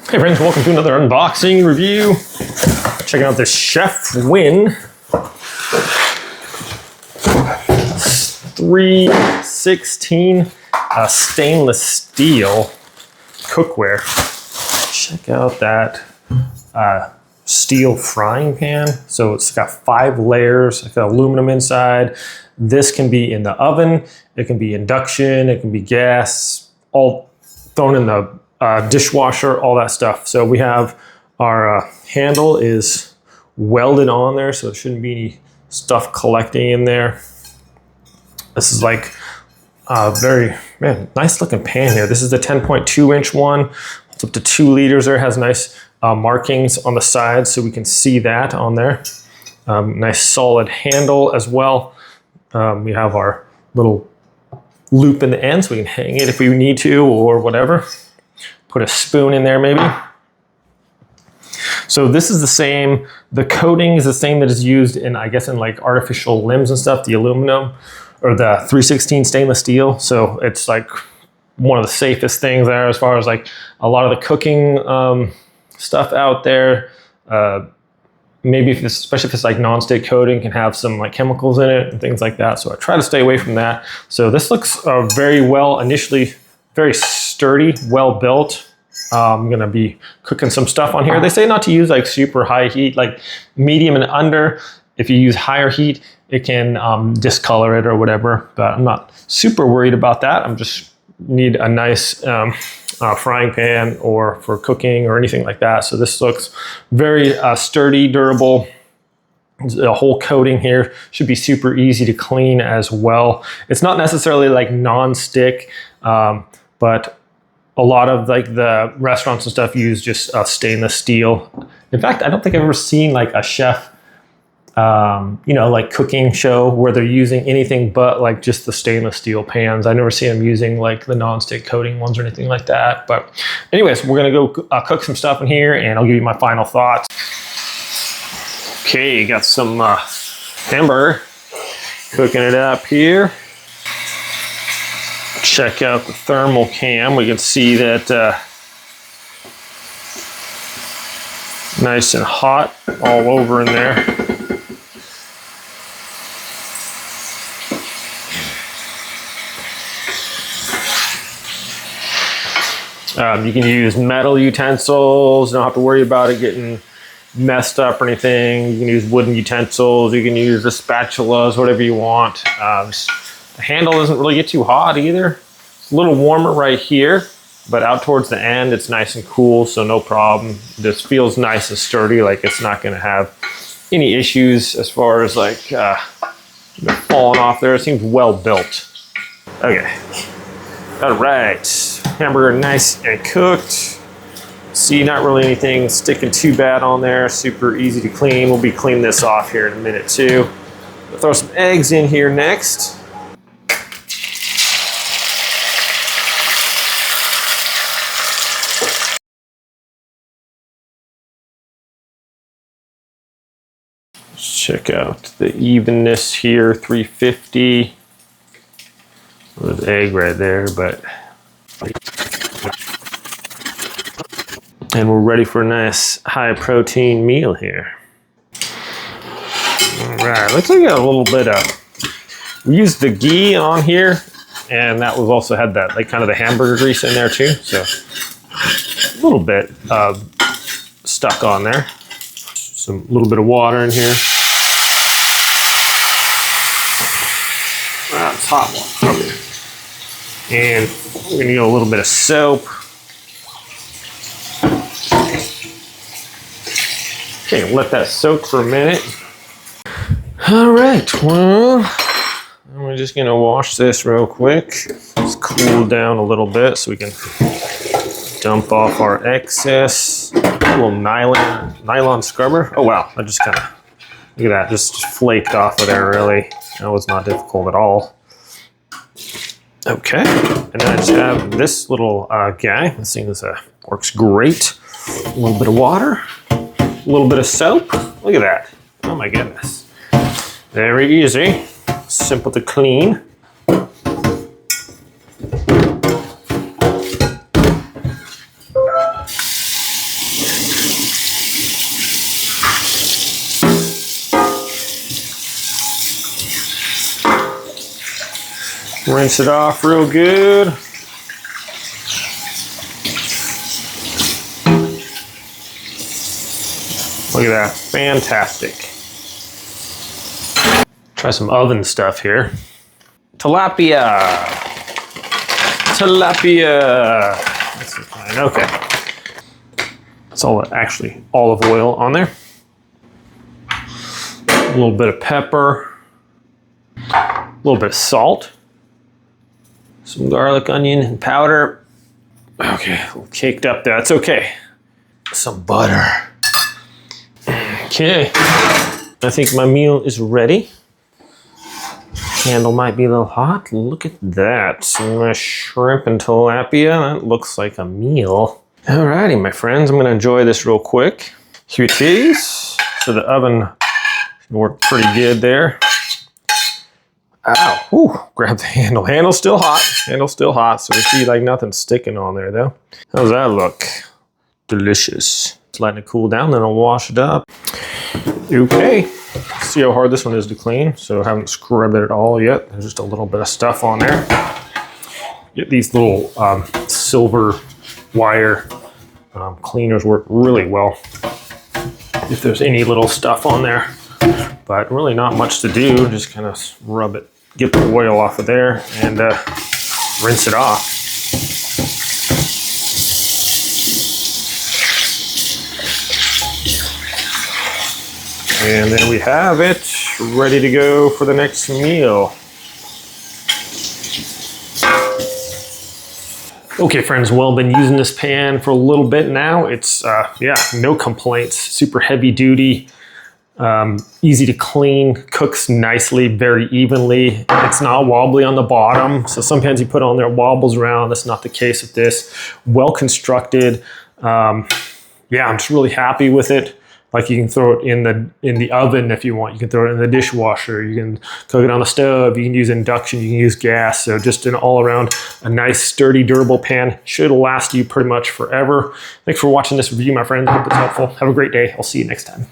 Hey friends, welcome to another unboxing review. Checking out this Chefwin 316 stainless steel cookware. Check out that steel frying pan. So it's got 5 layers, it's got aluminum inside. This can be in the oven, it can be induction, it can be gas, all thrown in the dishwasher, all that stuff. So we have our handle is welded on there, so there shouldn't be any stuff collecting in there. This is like a very nice looking pan here. This is the 10.2 inch one. It's up to 2 liters there. It has nice markings on the sides so we can see that on there. Nice solid handle as well. We have our little loop in the end so we can hang it if we need to or whatever. Put a spoon in there maybe. So this is the same, the coating is the same that is used in, I guess, in like artificial limbs and stuff, the aluminum or the 316 stainless steel. So it's like one of the safest things there as far as like a lot of the cooking stuff out there. Maybe if it's, especially if it's like non-stick coating, can have some like chemicals in it and things like that. So I try to stay away from that. So this looks very well, initially very sturdy, well built. I'm gonna be cooking some stuff on here. They say not to use like super high heat, like medium and under. If you use higher heat, it can discolor it or whatever, but I'm not super worried about that. I'm just need a nice frying pan or for cooking or anything like that. So this looks very sturdy, durable. The whole coating here should be super easy to clean as well. It's not necessarily like non-stick, but a lot of like the restaurants and stuff use just stainless steel. In fact, I don't think I've ever seen like a chef, you know, like cooking show where they're using anything but like just the stainless steel pans. I never see them using like the non-stick coating ones or anything like that. But anyways, we're gonna go cook some stuff in here and I'll give you my final thoughts. Okay, got some hamburger, cooking it up here. Check out the thermal cam. We can see that nice and hot all over in there. You can use metal utensils. You don't have to worry about it getting messed up or anything. You can use wooden utensils. You can use the spatulas, whatever you want. The handle doesn't really get too hot either. It's a little warmer right here, but out towards the end, it's nice and cool, so no problem. This feels nice and sturdy, like it's not gonna have any issues as far as like falling off there. It seems well built. Okay, all right. Hamburger nice and cooked. See, not really anything sticking too bad on there. Super easy to clean. We'll be cleaning this off here in a minute too. We'll throw some eggs in here next. Check out the evenness here, 350. Well, there's egg right there, but. And we're ready for a nice high protein meal here. All right, looks like we got a little bit of, we used the ghee on here, and that was also had that, like kind of the hamburger grease in there too. So a little bit stuck on there. Some little bit of water in here. It's hot water. And we're gonna need a little bit of soap. Okay, let that soak for a minute. All right, well, we're just gonna wash this real quick. It's cooled down a little bit so we can dump off our excess. A little nylon scrubber. Oh wow, I just kind of, look at that, just flaked off of there really. That was not difficult at all. Okay, and then I just have this little guy. This thing is, works great. A little bit of water, a little bit of soap. Look at that. Oh my goodness. Very easy, simple to clean. Rinse it off real good. Look at that, fantastic. Try some oven stuff here. Tilapia. Tilapia. That's fine, okay. That's all actually olive oil on there. A little bit of pepper. A little bit of salt. Some garlic, onion, and powder. Okay, a little caked up there, that's okay. Some butter. Okay, I think my meal is ready. Handle might be a little hot. Look at that. Some shrimp and tilapia. That looks like a meal. Alrighty, my friends, I'm gonna enjoy this real quick. Here it is. So the oven worked pretty good there. Ow, ooh, grab the handle. Handle's still hot. Handle's still hot, so we see like nothing sticking on there though. How's that look? Delicious. Just letting it cool down, then I'll wash it up. Okay, see how hard this one is to clean. So I haven't scrubbed it at all yet. There's just a little bit of stuff on there. Get these little silver wire cleaners work really well if there's any little stuff on there. But really not much to do. Just kind of rub it, get the oil off of there, and rinse it off. And then we have it ready to go for the next meal. Okay friends, well, been using this pan for a little bit now. It's, yeah, no complaints, super heavy duty, easy to clean, cooks nicely, very evenly. It's not wobbly on the bottom. So some pans you put on there wobbles around. That's not the case with this. Well constructed. Yeah, I'm just really happy with it. Like you can throw it in the oven if you want. You can throw it in the dishwasher. You can cook it on the stove. You can use induction. You can use gas. So just an all around, a nice, sturdy, durable pan. Should last you pretty much forever. Thanks for watching this review, my friends. Hope it's helpful. Have a great day. I'll see you next time.